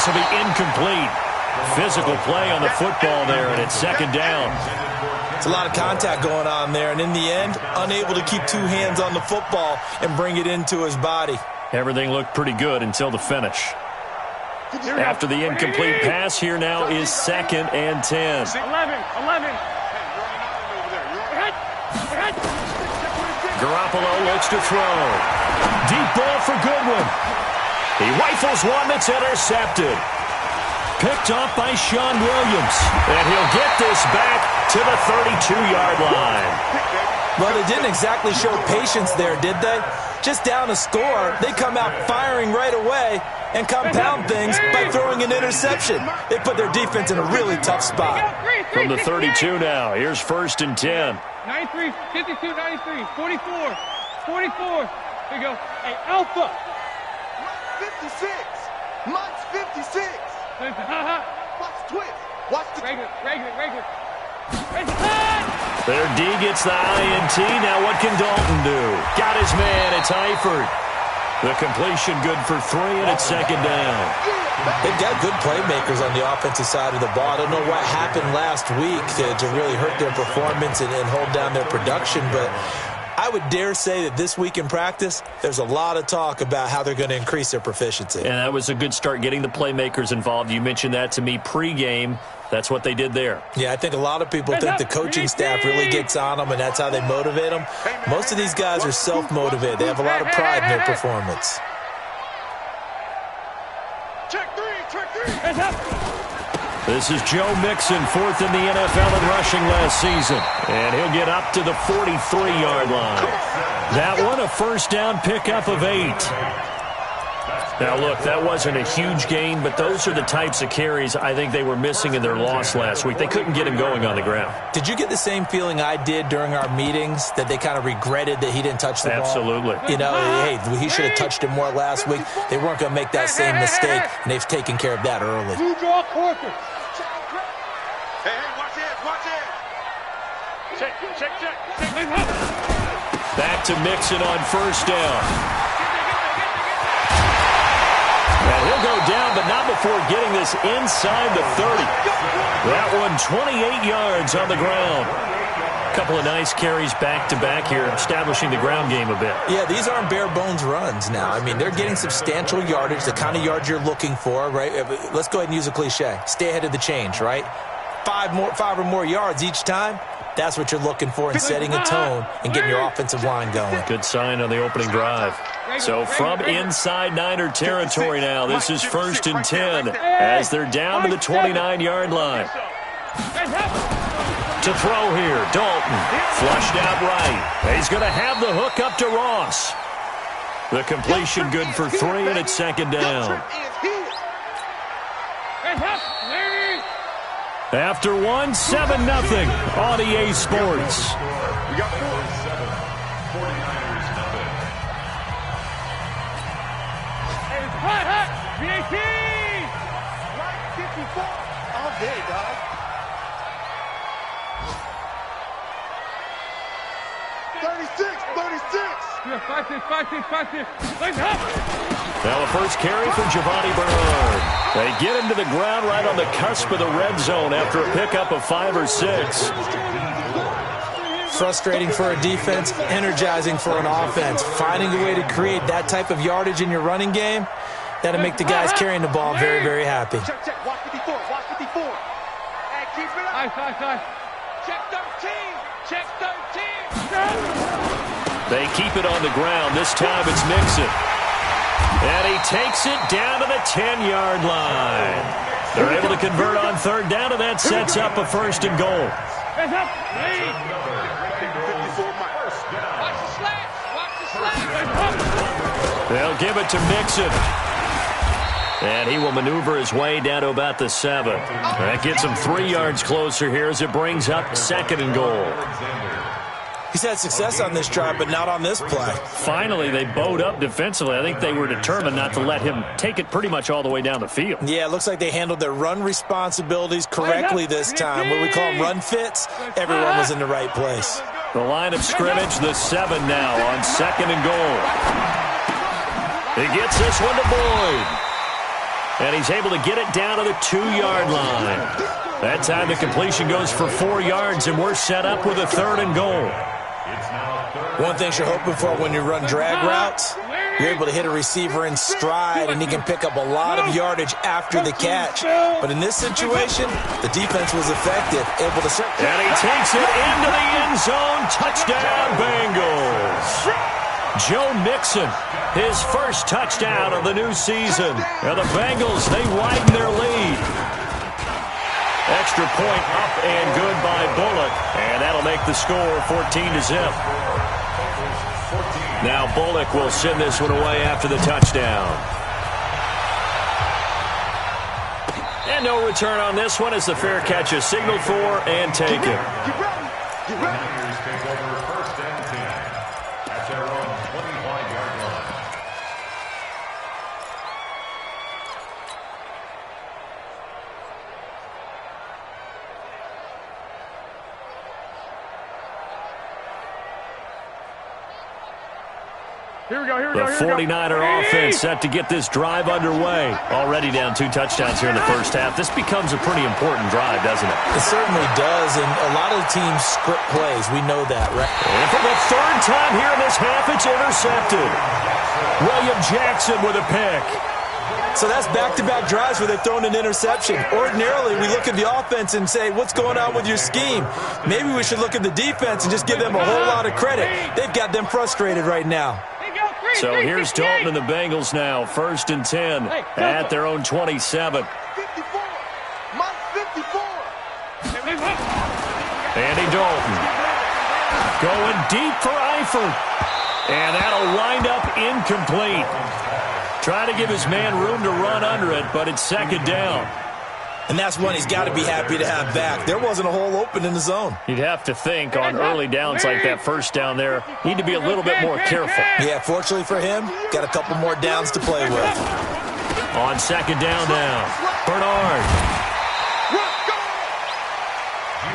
This will be incomplete. Physical play on the football there, and it's second down. It's a lot of contact going on there, and in the end, unable to keep two hands on the football and bring it into his body. Everything looked pretty good until the finish. After the incomplete pass, here now is 2nd and 10. 11. Garoppolo looks to throw. Deep ball for Goodwin. He rifles one that's intercepted. Picked off by Sean Williams. And he'll get this back to the 32-yard line. Well, they didn't exactly show patience there, did they? Just down a score, they come out firing right away and compound things by throwing an interception. They put their defense in a really tough spot. From the 32 now, here's 1st and 10. 93, 52, 93, 44, 44. Here you go. Hey, Alpha. 56. Mike's 56. Watch the twist. Watch the Regular. Their D gets the INT. Now what can Dalton do? Got his man. It's Eifert. The completion good for 3, and it's 2nd down. They've got good playmakers on the offensive side of the ball. I don't know what happened last week to really hurt their performance and hold down their production, but I would dare say that this week in practice, there's a lot of talk about how they're going to increase their proficiency. And that was a good start, getting the playmakers involved. You mentioned that to me pregame. That's what they did there. Yeah, I think a lot of people think the coaching staff really gets on them, and that's how they motivate them. Most of these guys are self-motivated. They have a lot of pride in their performance. check three. This is Joe Mixon, 4th in the NFL in rushing last season. And he'll get up to the 43-yard line. That one a 1st down pickup of 8. Now, look, that wasn't a huge gain, but those are the types of carries I think they were missing in their loss last week. They couldn't get him going on the ground. Did you get the same feeling I did during our meetings, that they kind of regretted that he didn't touch the ball? Absolutely. You know, hey, he should have touched it more last week. They weren't going to make that same mistake, and they've taken care of that early. You draw quarter. Hey, watch it. Check. Back to Mixon on 1st down. And he'll go down, but not before getting this inside the 30. That one 28 yards on the ground. A couple of nice carries back-to-back here, establishing the ground game a bit. Yeah, these aren't bare-bones runs now. I mean, they're getting substantial yardage, the kind of yards you're looking for, right? Let's go ahead and use a cliche. Stay ahead of the change, right? 5 or more yards each time. That's what you're looking for in setting a tone and getting your offensive line going. Good sign on the opening drive. So from inside Niner territory now, this is 1st and 10 as they're down to the 29-yard line. To throw here, Dalton. Flushed out right. He's going to have the hook up to Ross. The completion good for 3, and it's 2nd down. After 1, 7-0 on EA Sports. We got 4. 49ers nothing. Hot. VAT. Right 54 all day, dog. 36. Yeah, 5-6. Let's hop. Now the first carry for Giovanni Bernard. They get him to the ground right on the cusp of the red zone after a pickup of 5 or 6. Frustrating for a defense, energizing for an offense. Finding a way to create that type of yardage in your running game, that'll make the guys carrying the ball very, very happy. Check. Watch 54. Hey, keep it up. Nice. Check 13. They keep it on the ground. This time it's Mixon. And he takes it down to the 10-yard line. They're able to convert on 3rd down, and that sets up a 1st and goal. They'll give it to Mixon. And he will maneuver his way down to about the 7. That gets him 3 yards closer here as it brings up 2nd and goal. He's had success on this drive, but not on this play. Finally, they bowed up defensively. I think they were determined not to let him take it pretty much all the way down the field. Yeah, it looks like they handled their run responsibilities correctly this time. What we call them run fits, everyone was in the right place. The line of scrimmage, the 7 now on 2nd and goal. He gets this one to Boyd. And he's able to get it down to the 2-yard line. That time the completion goes for 4 yards, and we're set up with a 3rd and goal. One thing you're hoping for when you run drag routes, you're able to hit a receiver in stride, and he can pick up a lot of yardage after the catch. But in this situation, the defense was effective, able to... And he takes it into the end zone. Touchdown, Bengals. Joe Mixon, his first touchdown of the new season. And the Bengals, they widen their lead. Extra point up and good by Bullock. And that'll make the score 14-0. Now Bullock will send this one away after the touchdown. And no return on this one as the fair catch is signaled for and taken. Get ready. Get ready. The 49er offense set to get this drive underway. Already down 2 touchdowns here in the first half. This becomes a pretty important drive, doesn't it? It certainly does, and a lot of teams script plays. We know that, right? And for the 3rd time here in this half, it's intercepted. William Jackson with a pick. So that's back-to-back drives where they've thrown an interception. Ordinarily, we look at the offense and say, what's going on with your scheme? Maybe we should look at the defense and just give them a whole lot of credit. They've got them frustrated right now. So here's Dalton and the Bengals now. 1st and 10 at their own 27. 54. Mike 54. Andy Dalton going deep for Eifert. And that'll wind up incomplete. Trying to give his man room to run under it, but it's 2nd down. And that's one he's got to be happy to have back. There wasn't a hole open in the zone. You'd have to think on early downs like that 1st down there, need to be a little bit more careful. Yeah, fortunately for him, got a couple more downs to play with. On 2nd down now, Bernard.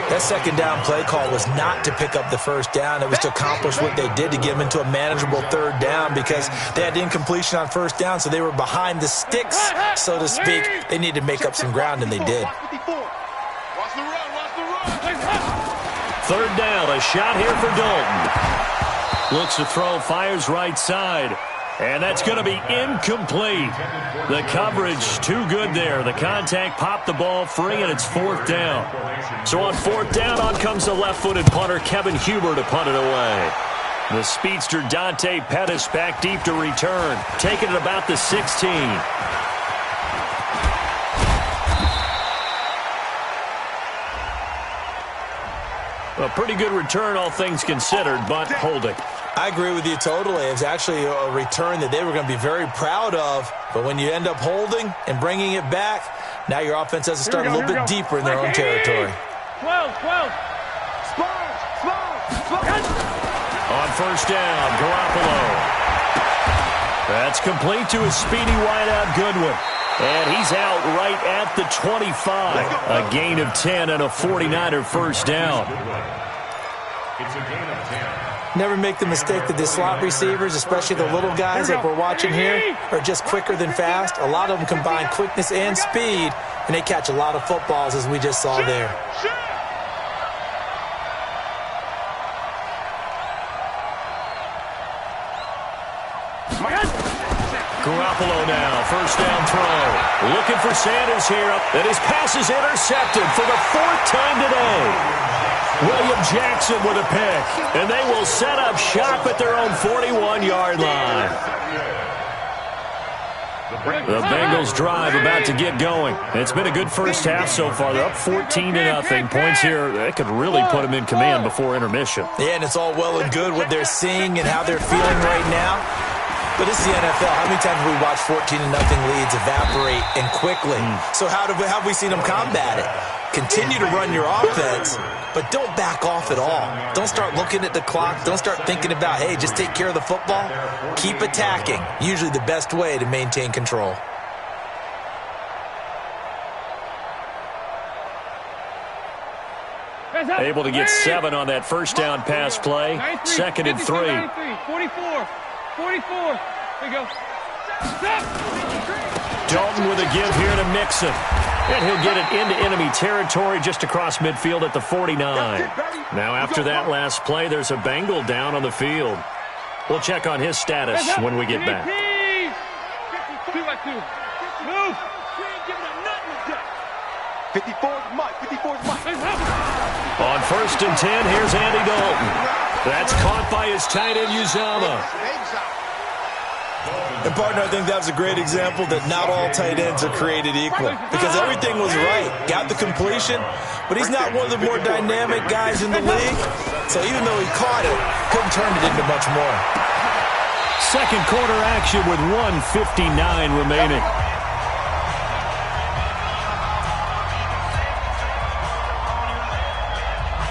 That 2nd down play call was not to pick up the 1st down. It was to accomplish what they did to get them into a manageable 3rd down because they had incompletion on 1st down, so they were behind the sticks, so to speak. They needed to make up some ground, and they did. Watch the run. 3rd down, a shot here for Dalton. Looks to throw, fires right side. And that's going to be incomplete. The coverage too good there. The contact popped the ball free, and it's 4th down. So on 4th down, on comes the left-footed punter, Kevin Huber, to punt it away. The speedster Dante Pettis back deep to return, taking it about the 16. A pretty good return, all things considered, but holding. I agree with you totally. It's actually a return that they were going to be very proud of. But when you end up holding and bringing it back, now your offense has to start a little bit deeper in their own territory. 12. On 1st down, Garoppolo. That's complete to a speedy wideout Goodwin. And he's out right at the 25. A gain of 10 and a 49er 1st down. It's a gain of 10. Never make the mistake that the slot receivers, especially the little guys like we're watching here, are just quicker than fast. A lot of them combine quickness and speed, and they catch a lot of footballs, as we just saw there. Garoppolo now, 1st down throw. Looking for Sanders here, and his pass is intercepted for the 4th time today. William Jackson with a pick, and they will set up shop at their own 41-yard line. The Bengals drive about to get going. It's been a good first half so far. They're up 14-0. Points here, that could really put them in command before intermission. Yeah, and it's all well and good what they're seeing and how they're feeling right now. But it's the NFL. How many times have we watched 14-0 leads evaporate and quickly? So how have we seen them combat it? Continue to run your offense, but don't back off at all. Don't start looking at the clock. Don't start thinking about, hey, just take care of the football. Keep attacking. Usually the best way to maintain control. Able to get 7 on that 1st down pass play. 2nd and 3. 44. Here we go. Stop. Dalton with a give here to Mixon. And he'll get it into enemy territory just across midfield at the 49. Now after that last play, there's a Bengal down on the field. We'll check on his status when we get back. 2-by-2. Move. 54's Mike. 54's Mike. On 1st and 10, here's Andy Dalton. That's caught by his tight end, Uzama. And, partner, I think that was a great example that not all tight ends are created equal because everything was right. Got the completion, but he's not one of the more dynamic guys in the league. So even though he caught it, couldn't turn it into much more. Second quarter action with 1:59 remaining.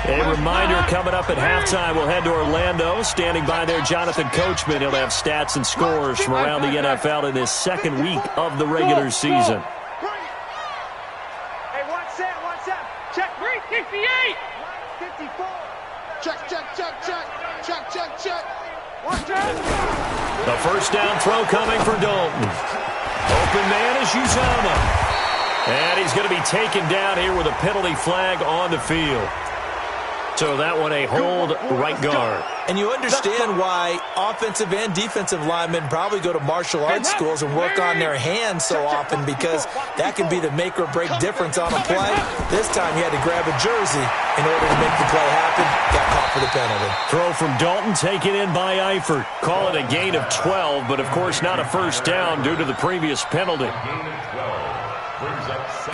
A reminder coming up at halftime, we'll head to Orlando. Standing by there, Jonathan Coachman. He'll have stats and scores from around the NFL in this second week of the regular season. Hey, watch that. Check. 368. 54. Check. Watch out. The first down throw coming for Dalton. Open man is Uzama. And he's going to be taken down here with a penalty flag on the field. So that one a hold right guard. And you understand why offensive and defensive linemen probably go to martial arts schools and work on their hands so often because that can be the make or break difference on a play. This time he had to grab a jersey in order to make the play happen. Got caught for the penalty. Throw from Dalton taken in by Eifert. Call it a gain of 12, but of course not a first down due to the previous penalty.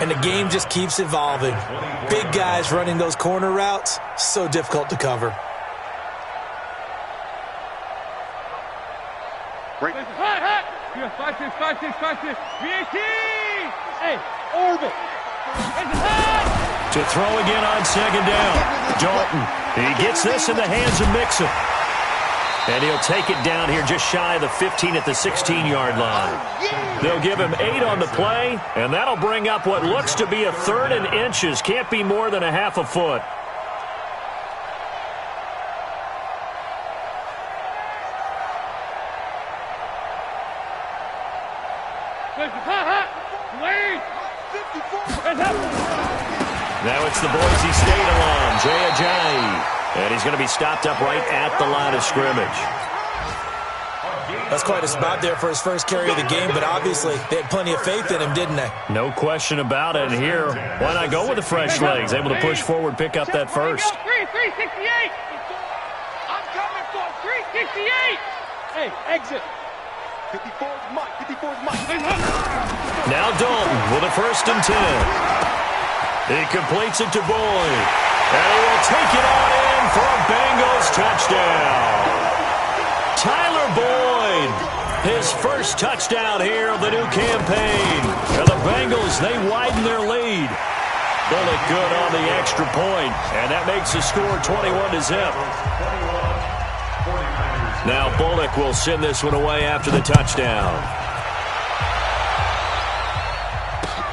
And the game just keeps evolving. Big guys running those corner routes, so difficult to cover. Break. Hot. 5-6. VAT. Hey, orbit. To throw again on second down. Dalton. He gets this in the hands of Mixon. And he'll take it down here just shy of the 15 at the 16-yard line. They'll give him 8 on the play, and that'll bring up what looks to be a 3rd and inches. Can't be more than a half a foot. Now it's the Boise State alum, Jay Ajayi. And he's going to be stopped up right at the line of scrimmage. That's quite a spot there for his first carry of the game, but obviously they had plenty of faith in him, didn't they? No question about it. And here, why not go with the fresh legs? Able to push forward, pick up that first. 368. I'm coming for 368. Hey, exit. 54's Mike. Now Dalton with a 1st and 10. He completes it to Boyd. And he will take it on in for a Bengals touchdown. Tyler Boyd, his first touchdown here of the new campaign. And the Bengals, they widen their lead. Bullock good on the extra point, and that makes the score 21-0. Now Bullock will send this one away after the touchdown.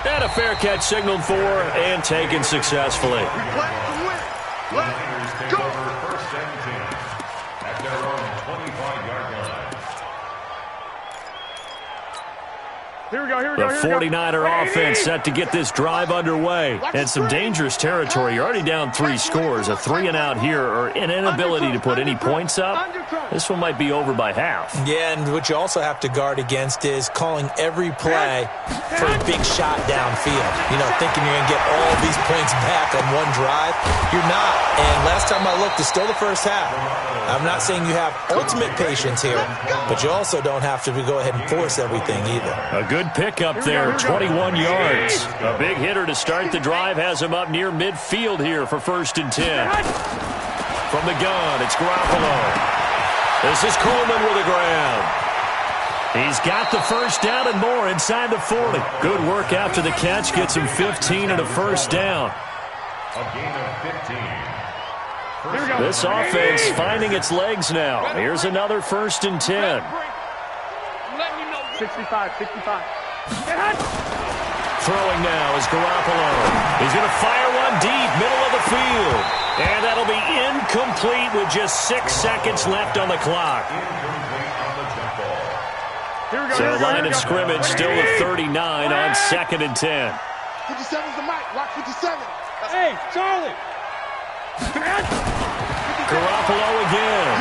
And a fair catch signaled for and taken successfully. Let's go. At their own 25-yard line. Here we go. The 49er offense set to get this drive underway. And some dangerous territory. You're already down 3 scores. A 3-and-out here or an inability to put any points up. This one might be over by half. Yeah, and what you also have to guard against is calling every play for a big shot downfield. You know, thinking you're going to get all these points back on one drive. You're not. And last time I looked, it's still the first half. I'm not saying you have ultimate patience here, but you also don't have to go ahead and force everything either. A good pickup there, 21 yards. A big hitter to start the drive has him up near midfield here for 1st and 10. From the gun, it's Garoppolo. This is Coleman with a grab. He's got the first down and more inside the 40. Good work after the catch. Gets him 15 and a first down. A gain of 15. This offense finding its legs now. Here's another 1st and 10. 65. Throwing now is Garoppolo. He's going to fire one deep, middle of the field. And that'll be incomplete with just 6 seconds left on the clock. So line of scrimmage still at 39 on 2nd and 10. 57's the mic. Watch 57. Hey, Charlie. Garoppolo again.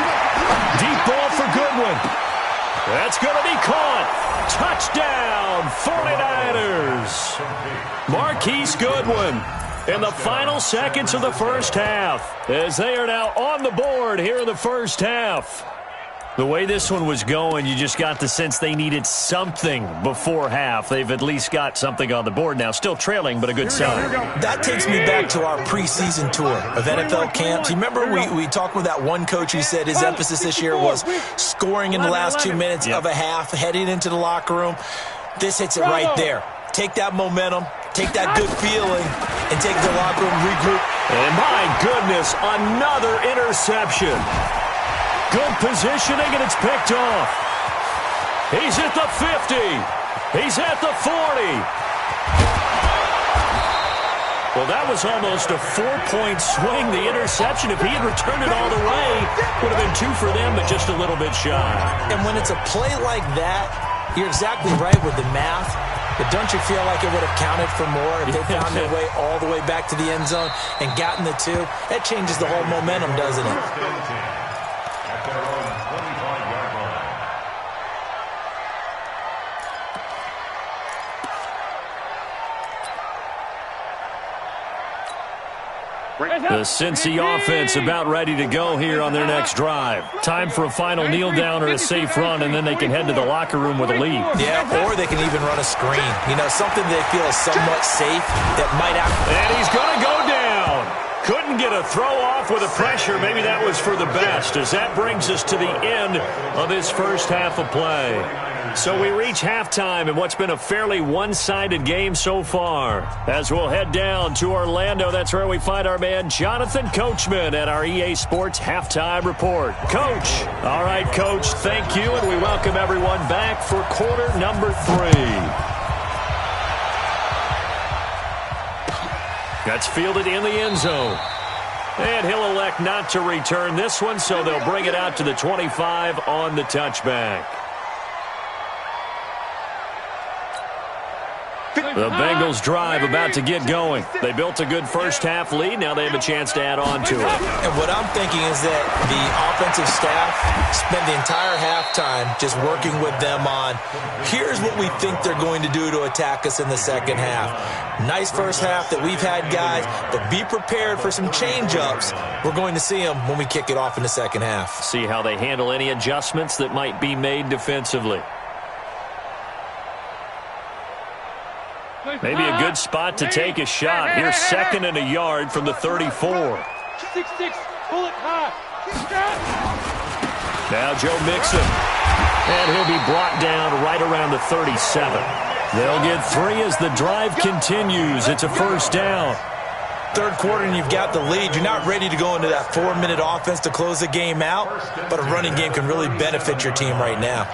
Deep ball for Goodwin. That's going to be caught. Touchdown, 49ers. Marquise Goodwin in the final seconds of the first half, as they are now on the board here in the first half. The way this one was going, you just got the sense they needed something before half. They've at least got something on the board now. Still trailing, but a good sign. That takes me back to our preseason tour of NFL camps. You remember we talked with that one coach who said his emphasis this year was scoring in the last 2 minutes of a half, heading into the locker room. This hits it right there. Take that momentum, take that good feeling, and take the locker room, regroup. And my goodness, another interception. Good positioning, and it's picked off. He's at the 50. He's at the 40. Well, that was almost a 4-point swing, the interception. If he had returned it all the way, would have been 2 for them, but just a little bit shy. And when it's a play like that, you're exactly right with the math. But don't you feel like it would have counted for more if they found their way all the way back to the end zone and gotten the 2? That changes the whole momentum, doesn't it? At their own 25-yard line. The Cincy offense about ready to go here on their next drive. Time for a final kneel down or a safe run, and then they can head to the locker room with a lead. Yeah, or they can even run a screen. You know, something they feel is somewhat safe that might happen. And he's going to go down. Couldn't get a throw off with the pressure. Maybe that was for the best, as that brings us to the end of this first half of play. So we reach halftime in what's been a fairly one-sided game so far. As we'll head down to Orlando, that's where we find our man Jonathan Coachman at our EA Sports Halftime Report. Coach. All right, Coach, thank you, and we welcome everyone back for quarter number 3. That's fielded in the end zone. And he'll elect not to return this one, so they'll bring it out to the 25 on the touchback. The Bengals drive about to get going. They built a good first half lead. Now they have a chance to add on to it. And what I'm thinking is that the offensive staff spent the entire halftime just working with them on, here's what we think they're going to do to attack us in the second half. Nice first half that we've had, guys, but be prepared for some change-ups. We're going to see them when we kick it off in the second half. See how they handle any adjustments that might be made defensively. Maybe a good spot to take a shot. Here's 2nd and a yard from the 34. 6-6, pull it high. Now Joe Mixon. And he'll be brought down right around the 37. They'll get 3 as the drive continues. It's a first down. Third quarter and you've got the lead. You're not ready to go into that 4-minute offense to close the game out, but a running game can really benefit your team right now.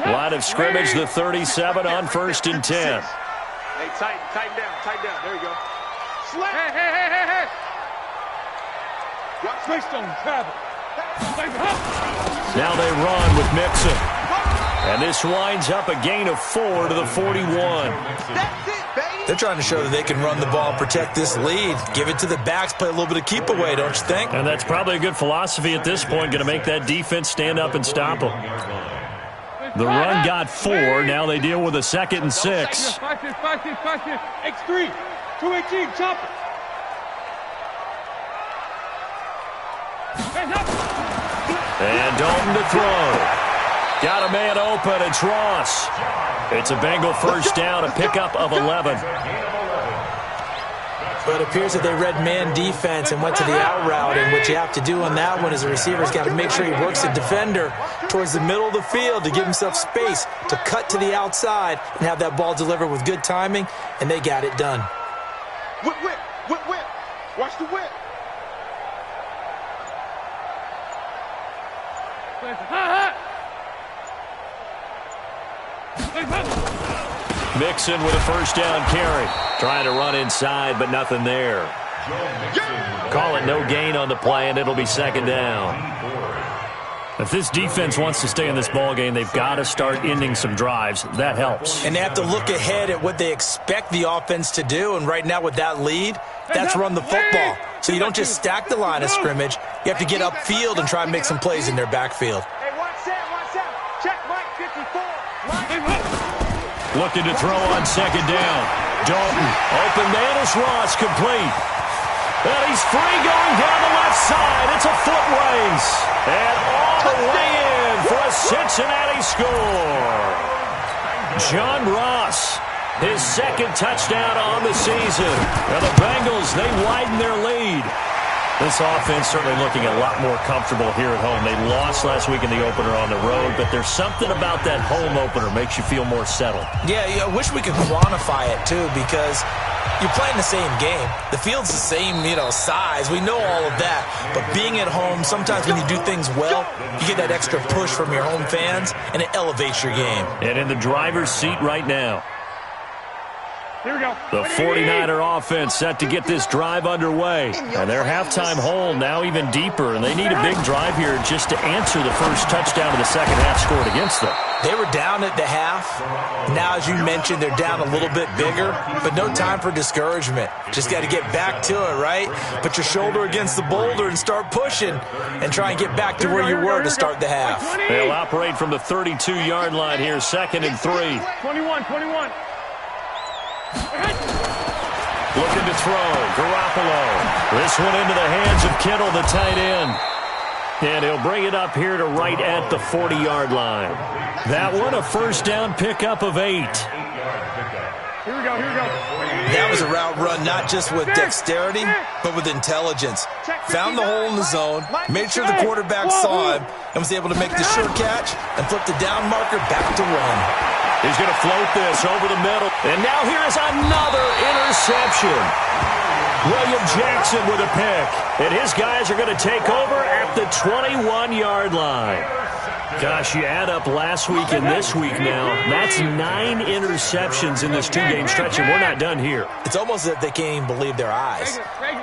Line of scrimmage, the 37 on 1st and 10. Hey, tighten down. There you go. Slap. Hey. Twist on travel. Now they run with Mixon. And this winds up a gain of 4 to the 41. That's it, baby. They're trying to show that they can run the ball and protect this lead. Give it to the backs, play a little bit of keep away, don't you think? And that's probably a good philosophy at this point, going to make that defense stand up and stop them. The run got 4. Now they deal with a 2nd and 6. Watch this. X3, 218, chop it. And Dalton to throw. Got a man open. It's Ross. It's a Bengal first down, a pickup of 11. But it appears that they read man defense and went to the out route, and what you have to do on that one is the receiver's got to make sure he works the defender towards the middle of the field to give himself space to cut to the outside and have that ball delivered with good timing, and they got it done. Whip. Watch the whip. Mixon with a first down carry. Trying to run inside, but nothing there. Call it no gain on the play, and it'll be 2nd down. If this defense wants to stay in this ball game, they've got to start ending some drives. That helps. And they have to look ahead at what they expect the offense to do. And right now with that lead, that's run the football. So you don't just stack the line of scrimmage. You have to get upfield and try and make some plays in their backfield. Hey, watch out. Check Mike 54. Looking to throw on second down. Dalton, open man is Ross, complete. And he's free going down the left side. It's a foot race. And all the way in for a Cincinnati score. John Ross, his second touchdown on the season. And the Bengals, they widen their lead. This offense certainly looking a lot more comfortable here at home. They lost last week in the opener on the road, but there's something about that home opener makes you feel more settled. Yeah, I wish we could quantify it, too, because you're playing the same game. The field's the same, size. We know all of that. But being at home, sometimes when you do things well, you get that extra push from your home fans, and it elevates your game. And in the driver's seat right now, Here we go. the 49er offense set to get this drive underway. And their halftime hole now even deeper, and they need a big drive here just to answer the first touchdown of the second half scored against them. They were down at the half. Now, as you mentioned, they're down a little bit bigger, but no time for discouragement. Just got to get back to it, right? Put your shoulder against the boulder and start pushing and try and get back to where you were to start the half. They'll operate from the 32-yard line here, 2nd and 3. 21. Looking to throw, Garoppolo. This one into the hands of Kittle, the tight end. And he'll bring it up here to right at the 40-yard line. That one a first down pickup of 8. Here we go. That was a route run not just with dexterity, but with intelligence. Found the hole in the zone, made sure the quarterback saw him, and was able to make the sure catch and flip the down marker back to run. He's going to float this over the middle. And now here is another interception. William Jackson with a pick. And his guys are going to take over at the 21-yard line. Gosh, you add up last week and this week now. That's 9 interceptions in this two-game stretch, and we're not done here. It's almost as if they can't even believe their eyes.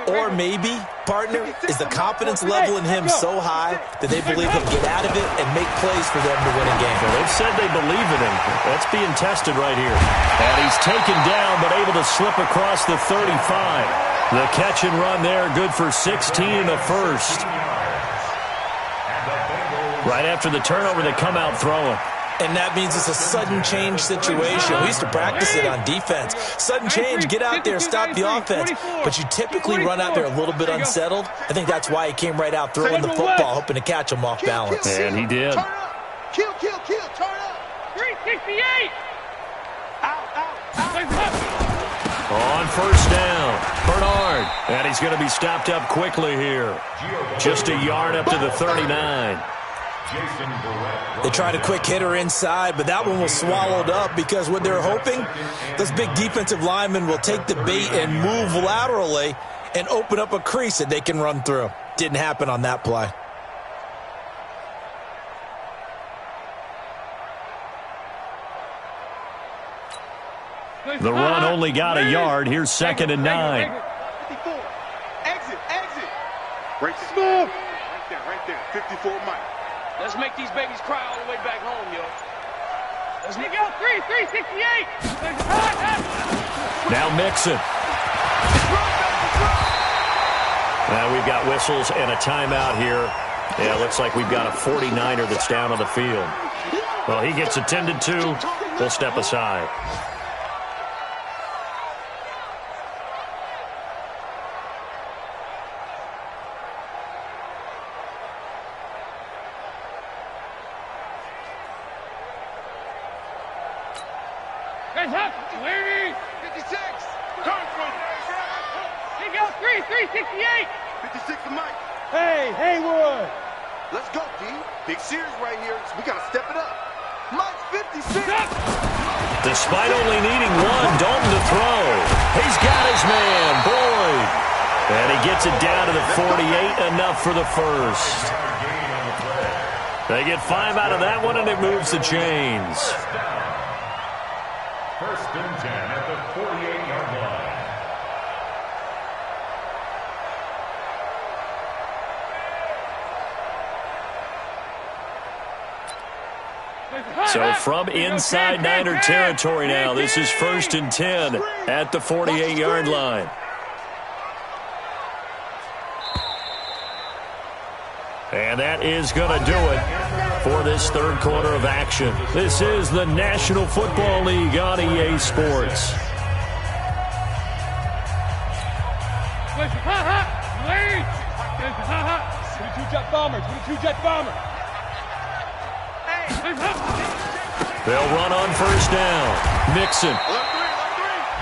Or maybe, partner, is the confidence level in him so high that they believe he'll get out of it and make plays for them to win a game. Well, they've said they believe in him. That's being tested right here. And he's taken down but able to slip across the 35. The catch and run there, good for 16 and a first. Right after the turnover, they come out throwing. And that means it's a sudden change situation. We used to practice it on defense. Sudden change, get out there, stop the offense. But you typically run out there a little bit unsettled. I think that's why he came right out throwing the football, hoping to catch him off balance. And he did. Turn up. Kill. Turn up. 368. On first down, Bernard. And he's going to be stopped up quickly here. Just a yard up to the 39. They tried a quick hitter inside, but that one was swallowed up because what they're hoping, those big defensive linemen will take the bait and move laterally and open up a crease that they can run through. Didn't happen on that play. The run only got a yard. Here's 2nd and 9. 54. Exit. Right there. Right there. 54 Mike. Let's make these babies cry all the way back home, yo. Let's go. 368. Now Mixon. Now we've got whistles and a timeout here. Yeah, looks like we've got a 49er that's down on the field. Well, he gets attended to. We'll step aside. Guys up. Larry. 56. Turn from. Here we go. 368. 56 to Mike. Hey, Haywood. Let's go, D. Big series right here. So we got to step it up. Mike's 56. Despite only needing one, Dalton to throw. He's got his man, Boyd. And he gets it down to the 48, enough for the first. They get 5 out of that one, and it moves the chains. 1st and 10 at the 48-yard line. So from inside Niner territory now, this is 1st and 10 at the 48-yard line. And that is going to do it for this third quarter of action. This is the National Football League on EA Sports. Lead! 22-jet bomber, 22-jet bomber. They'll run on first down. Mixon.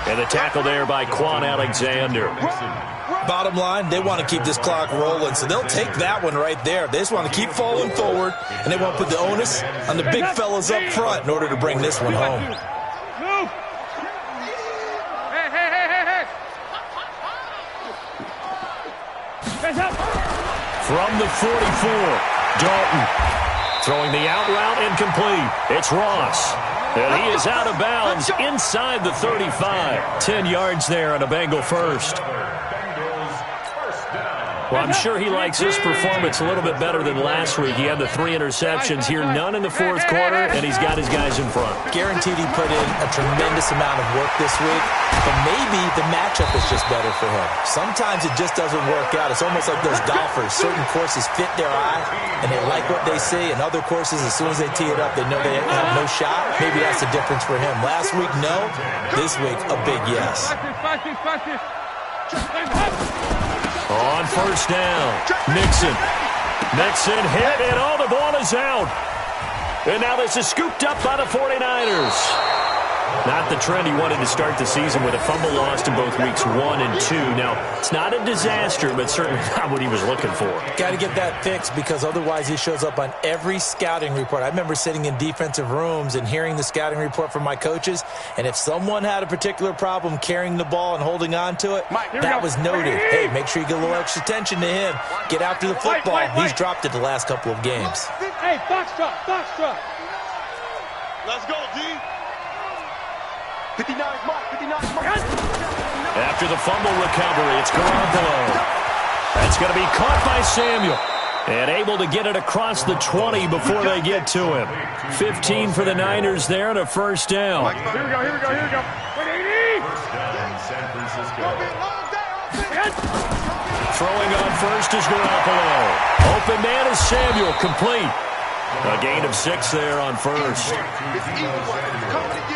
And the tackle there by Quan Alexander. Bottom line, they want to keep this clock rolling, so they'll take that one right there. They just want to keep falling forward, and they want to put the onus on the big fellas up front in order to bring this one home. Move! Hey! From the 44, Dalton. Throwing the out route incomplete. It's Ross. And he is out of bounds inside the 35. 10 yards there on a Bengal first. Well, I'm sure he likes this performance a little bit better than last week. He had the 3 interceptions here, none in the fourth quarter, and he's got his guys in front. Guaranteed he put in a tremendous amount of work this week, but maybe the matchup is just better for him. Sometimes it just doesn't work out. It's almost like those golfers. Certain courses fit their eye, and they like what they see, and other courses, as soon as they tee it up, they know they have no shot. Maybe that's the difference for him. Last week, no. This week, a big yes. On first down, Mixon hit, and the ball is out. And now this is scooped up by the 49ers. Not the trend he wanted to start the season with a fumble lost in both weeks 1 and 2. Now, it's not a disaster, but certainly not what he was looking for. Got to get that fixed because otherwise he shows up on every scouting report. I remember sitting in defensive rooms and hearing the scouting report from my coaches, and if someone had a particular problem carrying the ball and holding on to it, that was noted. Hey, make sure you get a little extra attention to him. Get after the football. He's dropped it the last couple of games. Hey, box drop. Let's go, D. 59 Mike. After the fumble recovery, it's Garoppolo. That's going to be caught by Samuel. And able to get it across the 20 before they get to him. 15 for the Niners there and a first down. Here we go. 180! San Francisco. Throwing on first is Garoppolo. Open man is Samuel, complete. A gain of 6 there on first.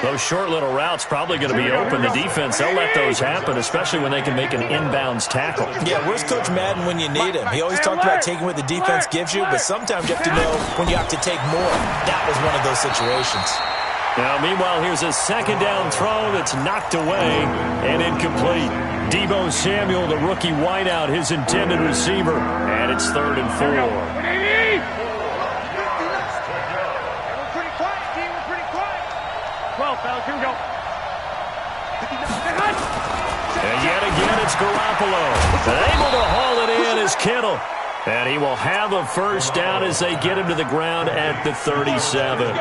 Those short little routes probably going to be open. The defense, they'll let those happen, especially when they can make an inbounds tackle. Yeah, where's Coach Madden when you need him? He always talked about taking what the defense gives you, but sometimes you have to know when you have to take more. That was one of those situations. Now, meanwhile, here's a second down throw that's knocked away and incomplete. Deebo Samuel, the rookie wideout, his intended receiver, and it's 3rd and 4. 180! 12, fellas, here we go. And yet again, it's Garoppolo. And able to haul it in is Kittle. And he will have a first down as they get him to the ground at the 37.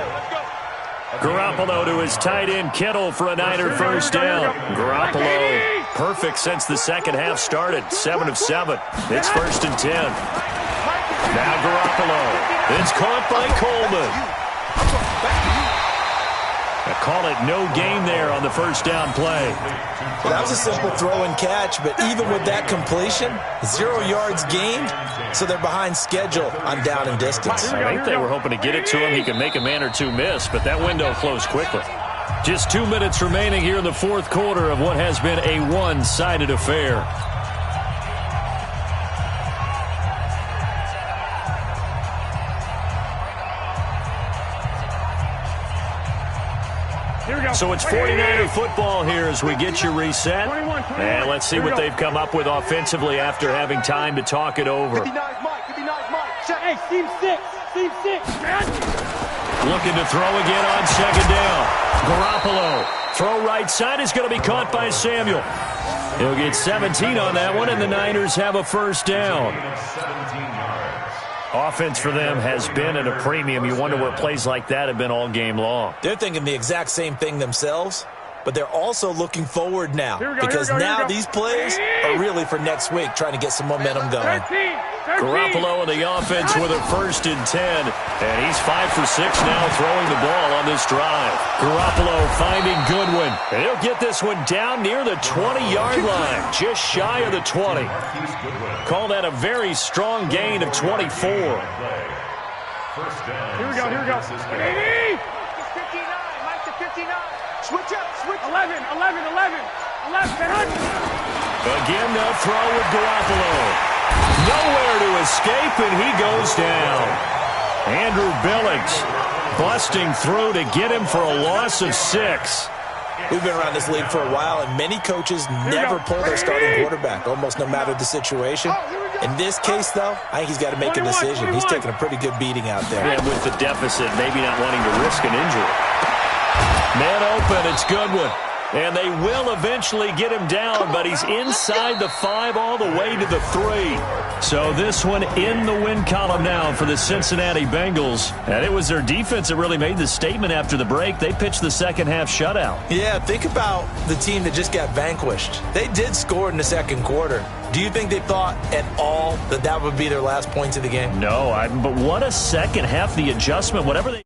Garoppolo to his tight end, Kittle, for a Niner first down. Garoppolo, perfect since the second half started. 7 of 7. It's 1st and 10. Now Garoppolo. It's caught by Coleman. Call it no gain there on the first down play. Well, that was a simple throw and catch, but even with that completion, 0 yards gained, so they're behind schedule on down and distance. I think they were hoping to get it to him. He could make a man or two miss, but that window closed quickly. Just 2 minutes remaining here in the fourth quarter of what has been a one-sided affair. So it's 49er football here as we get you reset. And let's see what they've come up with offensively after having time to talk it over. 59 Mike. Hey, Team 6, man. Looking to throw again on second down. Garoppolo. Throw right side is going to be caught by Samuel. He'll get 17 on that one, and the Niners have a first down. Offense for them has been at a premium. You wonder where plays like that have been all game long. They're thinking the exact same thing themselves, but they're also looking forward now because now these plays are really for next week, trying to get some momentum going. 13. Garoppolo and the offense with a 1st and 10. And he's 5 for 6 now throwing the ball on this drive. Garoppolo finding Goodwin. And he'll get this one down near the 20-yard line, just shy of the 20. Call that a very strong gain of 24. Here we go, here we go. 59, Mike to 59. Switch up, switch. 11. Again, they'll throw with Garoppolo. Nowhere to escape, and he goes down. Andrew Billings busting through to get him for a loss of 6. We've been around this league for a while, and many coaches never pull their starting quarterback, almost no matter the situation. In this case, though, I think he's got to make a decision. He's taking a pretty good beating out there. And with the deficit, maybe not wanting to risk an injury. Man open, it's Goodwin. And they will eventually get him down, but he's inside the 5 all the way to the 3. So this one in the win column now for the Cincinnati Bengals. And it was their defense that really made the statement after the break. They pitched the second-half shutout. Yeah, think about the team that just got vanquished. They did score in the second quarter. Do you think they thought at all that that would be their last points of the game? No, but what a second half, the adjustment, whatever they...